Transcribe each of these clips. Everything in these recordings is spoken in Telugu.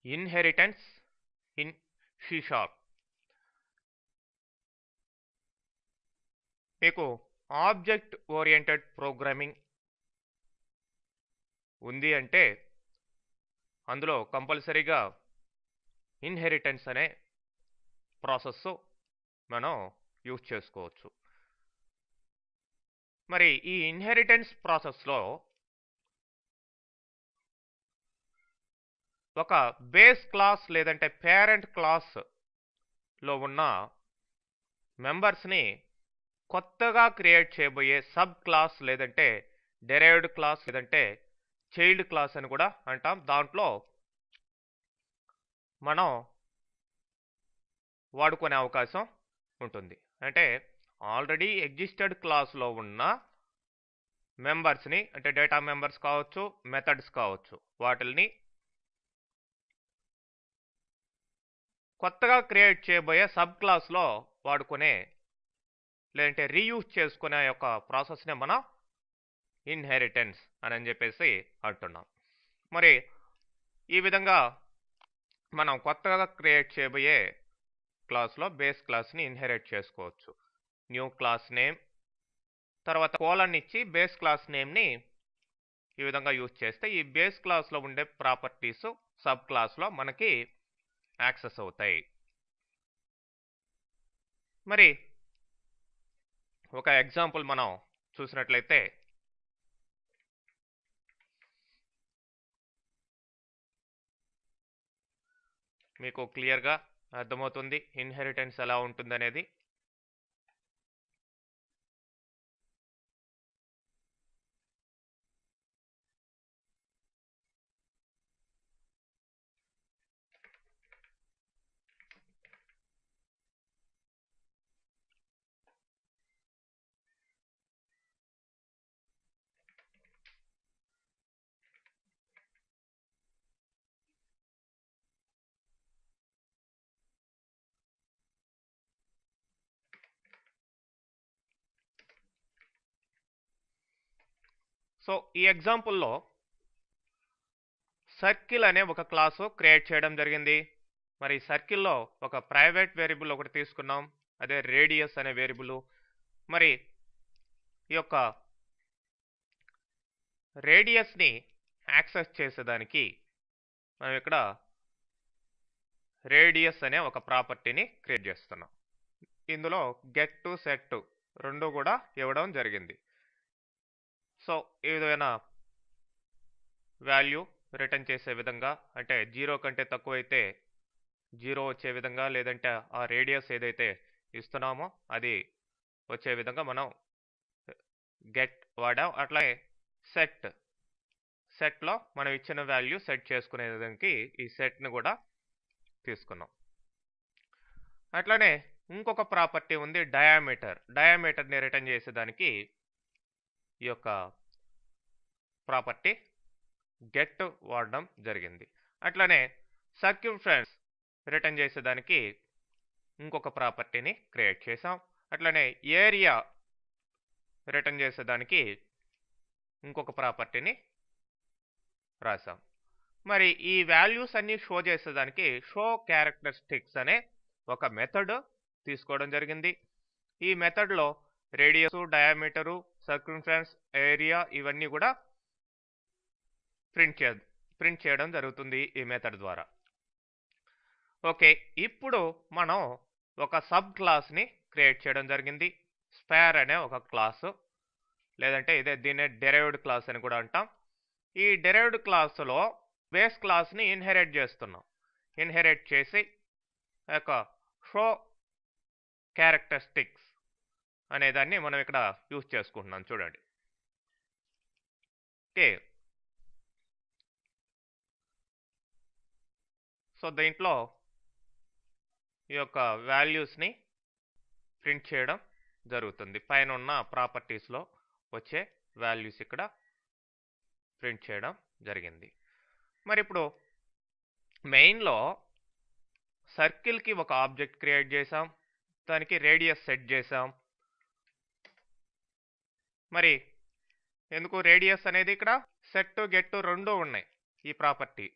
Inheritance in C#. మీకు ఆబ్జెక్ట్ ఓరియంటెడ్ ప్రోగ్రామింగ్ ఉంది అంటే అందులో కంపల్సరీగా ఇన్హెరిటెన్స్ అనే ప్రాసెస్ మనం యూజ్ చేసుకోవచ్చు. మరి ఈ ఇన్హెరిటెన్స్ ప్రాసెస్లో ఒక బేస్ క్లాస్ లేదంటే పేరెంట్ క్లాస్లో ఉన్న మెంబర్స్ని కొత్తగా క్రియేట్ చేయబోయే సబ్ క్లాస్ లేదంటే డెరైవ్డ్ క్లాస్ లేదంటే చైల్డ్ క్లాస్ అని కూడా అంటాం. దాంట్లో మనం వాడుకునే అవకాశం ఉంటుంది. అంటే ఆల్రెడీ ఎగ్జిస్టెడ్ క్లాస్లో ఉన్న మెంబర్స్ని అంటే డేటా మెంబర్స్ కావచ్చు, మెథడ్స్ కావచ్చు, వాటిని కొత్తగా క్రియేట్ చేయబోయే సబ్ క్లాస్లో వాడుకునే లేదంటే రీయూజ్ చేసుకునే యొక్క ప్రాసెస్నే మనం ఇన్హెరిటెన్స్ అని చెప్పేసి అంటున్నాం. మరి ఈ విధంగా మనం కొత్తగా క్రియేట్ చేయబోయే క్లాస్లో బేస్ క్లాస్ని ఇన్హెరిట్ చేసుకోవచ్చు. న్యూ క్లాస్ నేమ్ తర్వాత కోలన్ ఇచ్చి బేస్ క్లాస్ నేమ్ని ఈ విధంగా యూజ్ చేస్తే ఈ బేస్ క్లాస్లో ఉండే ప్రాపర్టీస్ సబ్ క్లాస్లో మనకి యాక్సెస్ అవుతాయి. మరి ఒక ఎగ్జాంపుల్ మనం చూసినట్లయితే మీకు క్లియర్గా అర్థమవుతుంది ఇన్హెరిటెన్స్ ఎలా ఉంటుందనేది. సో ఈ ఎగ్జాంపుల్లో సర్కిల్ అనే ఒక క్లాసు క్రియేట్ చేయడం జరిగింది. మరి సర్కిల్లో ఒక ప్రైవేట్ వేరియబుల్ ఒకటి తీసుకున్నాం, అదే రేడియస్ అనే వేరియబుల్. మరి ఈ యొక్క రేడియస్ని యాక్సెస్ చేసేదానికి మనం ఇక్కడ రేడియస్ అనే ఒక ప్రాపర్టీని క్రియేట్ చేస్తున్నాం. ఇందులో గెట్ టు సెట్ రెండు కూడా ఇవ్వడం జరిగింది. సో ఈ విధమైన వాల్యూ రిటర్న్ చేసే విధంగా అంటే 0 కంటే తక్కువైతే 0 వచ్చే విధంగా లేదంటే ఆ రేడియస్ ఏదైతే ఇస్తున్నామో అది వచ్చే విధంగా మనం గెట్ వాడాం. అట్లాగే సెట్లో మనం ఇచ్చిన వాల్యూ సెట్ చేసుకునేదానికి ఈ సెట్ని కూడా తీసుకున్నాం. అట్లానే ఇంకొక ప్రాపర్టీ ఉంది డయామీటర్ని రిటర్న్ చేసేదానికి ఈ యొక్క ప్రాపర్టీ గెట్ వాడడం జరిగింది. అట్లానే సర్క్యూమ్ఫరెన్స్ రిటర్న్ చేసేదానికి ఇంకొక ప్రాపర్టీని క్రియేట్ చేసాం. అట్లానే ఏరియా రిటర్న్ చేసేదానికి ఇంకొక ప్రాపర్టీని రాసాం. మరి ఈ వాల్యూస్ అన్ని షో చేసేదానికి షో క్యారెక్టరిస్టిక్స్ అనే ఒక మెథడ్ తీసుకోవడం జరిగింది. ఈ మెథడ్లో రేడియస్, డయామీటరు, సర్క్యూమ్ఫరెన్స్, ఏరియా ఇవన్నీ కూడా ప్రింట్ చేయడం జరుగుతుంది ఈ మెథడ్ ద్వారా. ఓకే, ఇప్పుడు మనం ఒక సబ్ క్లాస్ని క్రియేట్ చేయడం జరిగింది. స్పేర్ అనే ఒక క్లాసు లేదంటే దీన్నే డెరైవ్డ్ క్లాస్ అని కూడా అంటాం. ఈ డెరైవ్డ్ క్లాసులో బేస్ క్లాస్ని ఇన్హెరిట్ చేస్తున్నాం. ఇన్హెరిట్ చేసి ఒక షో క్యారెక్టరిస్టిక్స్ అనేదాన్ని మనం ఇక్కడ యూజ్ చేసుకుంటున్నాం. చూడండి, ఓకే. సో దీంట్లో ఈ యొక్క వాల్యూస్ని ప్రింట్ చేయడం జరుగుతుంది. పైన ఉన్న ప్రాపర్టీస్లో వచ్చే వాల్యూస్ ఇక్కడ ప్రింట్ చేయడం జరిగింది. మరి ఇప్పుడు మెయిన్లో సర్కిల్కి ఒక ఆబ్జెక్ట్ క్రియేట్ చేసాం, దానికి రేడియస్ సెట్ చేసాం. మరి ఎందుకు రేడియస్ అనేది ఇక్కడ సెట్ గెట్ రెండు ఉన్నాయి ఈ ప్రాపర్టీ.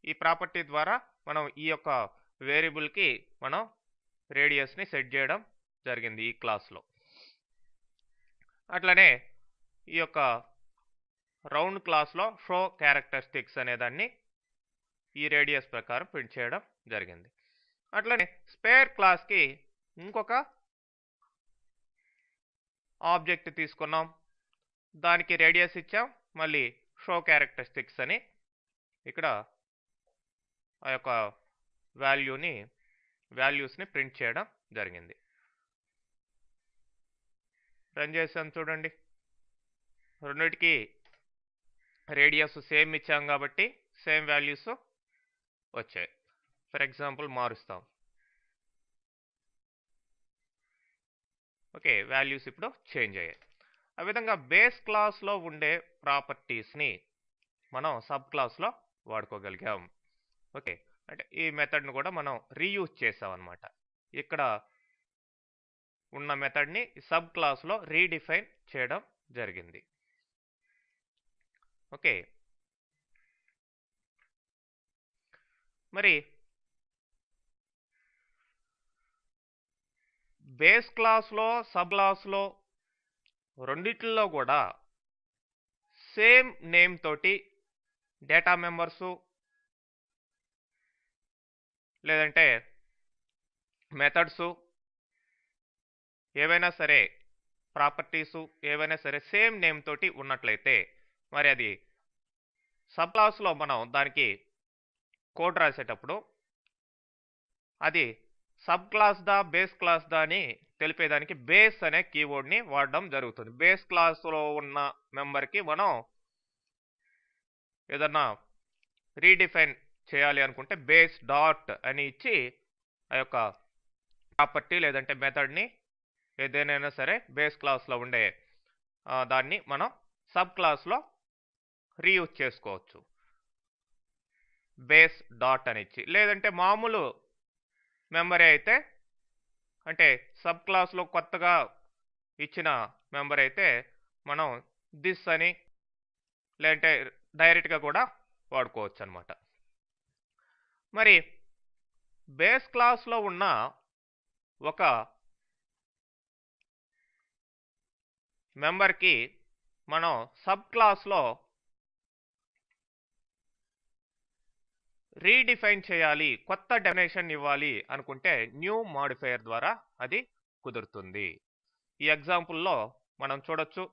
ఈ ప్రాపర్టీ ద్వారా మనం ఈ యొక్క వేరియబుల్కి మనం రేడియస్ని సెట్ చేయడం జరిగింది ఈ క్లాస్లో. అట్లనే ఈ యొక్క రౌండ్ క్లాస్లో షో క్యారెక్టరిస్టిక్స్ అనేదాన్ని ఈ రేడియస్ ప్రకారం ప్రింట్ చేయడం జరిగింది. అట్లనే స్పేర్ క్లాస్కి ఇంకొక ఆబ్జెక్ట్ తీసుకున్నాం, దానికి రేడియస్ ఇచ్చాం, మళ్ళీ షో క్యారెక్టరిస్టిక్స్ అని ఇక్కడ ఆ యొక్క వాల్యూస్ని ప్రింట్ చేయడం జరిగింది. రన్ చేసాం చూడండి, రెండిటికి రేడియస్ సేమ్ ఇచ్చాం కాబట్టి సేమ్ వాల్యూస్ వచ్చాయి. ఫర్ ఎగ్జాంపుల్ మారుస్తాం. ఓకే, వాల్యూస్ ఇప్పుడు చేంజ్ అయ్యాయి. ఆ విధంగా బేస్ క్లాస్లో ఉండే ప్రాపర్టీస్ని మనం సబ్ క్లాస్లో వాడుకోగలిగాం. ఓకే, అంటే ఈ మెథడ్ను కూడా మనం రీయూజ్ చేసాం అన్నమాట. ఇక్కడ ఉన్న మెథడ్ని సబ్ క్లాస్లో రీడిఫైన్ చేయడం జరిగింది. ఓకే, మరి బేస్ క్లాస్లో సబ్ క్లాస్లో రెండిట్లో కూడా సేమ్ నేమ్ తోటి డేటా మెంబర్సు లేదంటే మెథడ్సు ఏవైనా సరే ప్రాపర్టీసు ఏవైనా సరే సేమ్ నేమ్ తోటి ఉన్నట్లయితే మరి అది సబ్ క్లాస్లో మనం దానికి కోడ్ రాసేటప్పుడు అది సబ్ క్లాస్ దా బేస్ క్లాస్ దా అని తెలిపేదానికి బేస్ అనే కీవర్డ్ని వాడడం జరుగుతుంది. బేస్ క్లాస్లో ఉన్న మెంబర్కి మనం ఏదన్నా రీడిఫైన్ చేయాలి అనుకుంటే బేస్ డాట్ అని ఇచ్చి ఆ యొక్క ప్రాపర్టీ లేదంటే మెథడ్ని ఏదైనా సరే బేస్ క్లాస్లో ఉండే దాన్ని మనం సబ్ క్లాస్లో రీయూజ్ చేసుకోవచ్చు బేస్ డాట్ అని ఇచ్చి. లేదంటే మామూలు మెంబరే అయితే, అంటే సబ్ క్లాస్లో కొత్తగా ఇచ్చిన మెంబర్ అయితే మనం దిస్ అని లేదంటే డైరెక్ట్గా కూడా వాడుకోవచ్చు అనమాట. మరి బేస్ క్లాస్లో ఉన్న ఒక మెంబర్కి మనం సబ్ క్లాస్లో రీడిఫైన్ చేయాలి, కొత్త డెఫినేషన్ ఇవ్వాలి అనుకుంటే న్యూ మాడిఫైయర్ ద్వారా అది కుదురుతుంది. ఈ ఎగ్జాంపుల్లో మనం చూడొచ్చు.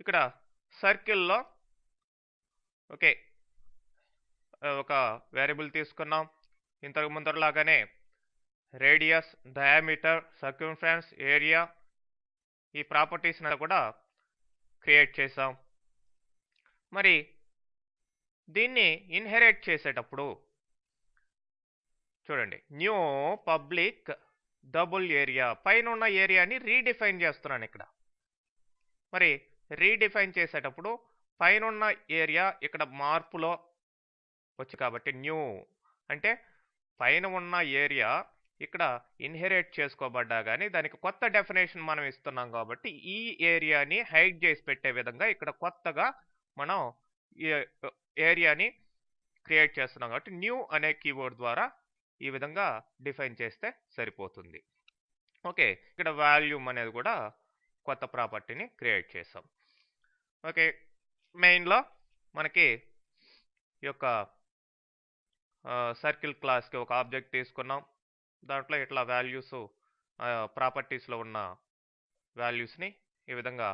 ఇక్కడ సర్కిల్లో ఓకే ఒక వేరియబుల్ తీసుకున్నాం. ఇంతకు ముందరలాగానే రేడియస్, డయామీటర్, సర్క్యూమ్ఫరెన్స్, ఏరియా ఈ ప్రాపర్టీస్ని కూడా క్రియేట్ చేసాం. మరి దీన్ని ఇన్హెరిట్ చేసేటప్పుడు చూడండి, న్యూ పబ్లిక్ డబుల్ ఏరియా, పైన ఉన్న ఏరియాని రీడిఫైన్ చేస్తున్నాను ఇక్కడ. మరి రీడిఫైన్ చేసేటప్పుడు పైన ఉన్న ఏరియా ఇక్కడ మార్పులో వచ్చి కాబట్టి న్యూ అంటే పైన ఉన్న ఏరియా ఇక్కడ ఇన్హెరిట్ చేసుకోబడ్డా కానీ దానికి కొత్త డెఫినేషన్ మనం ఇస్తున్నాం కాబట్టి ఈ ఏరియాని హైడ్ చేసి పెట్టే విధంగా ఇక్కడ కొత్తగా మనం ఈ ఏరియాని క్రియేట్ చేస్తున్నాం కాబట్టి న్యూ అనే కీవర్డ్ ద్వారా ఈ విధంగా డిఫైన్ చేస్తే సరిపోతుంది. ఓకే, ఇక్కడ వాల్యూమ్ అనేది కూడా కొత్త ప్రాపర్టీని క్రియేట్ చేసాం. ఓకే, మెయిన్లో మనకి ఈ యొక్క సర్కిల్ క్లాస్కి ఒక ఆబ్జెక్ట్ తీసుకున్నాం. దాంట్లో ఇట్లా వాల్యూస్ ప్రాపర్టీస్లో ఉన్న వాల్యూస్ని ఈ విధంగా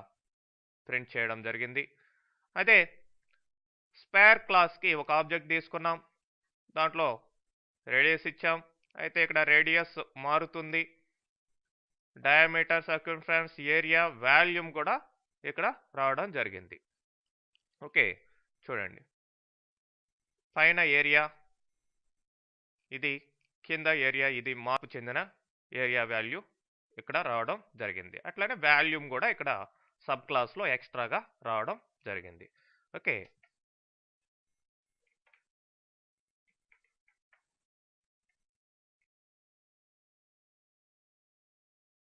ప్రింట్ చేయడం జరిగింది. అదే స్పేర్ క్లాస్కి ఒక ఆబ్జెక్ట్ తీసుకున్నాం, దాంట్లో రేడియస్ ఇచ్చాం, అయితే ఇక్కడ రేడియస్ మారుతుంది, డయామీటర్, సర్కంఫరెన్స్, ఏరియా, వాల్యూమ్ కూడా ఇక్కడ రావడం జరిగింది. ఓకే, చూడండి పైన ఏరియా ఇది, కింద ఏరియా ఇది, మార్పు చెందిన ఏరియా వాల్యూ ఇక్కడ రావడం జరిగింది. అట్లానే వాల్యూమ్ కూడా ఇక్కడ సబ్ క్లాస్లో ఎక్స్ట్రాగా రావడం జరిగింది. ఓకే,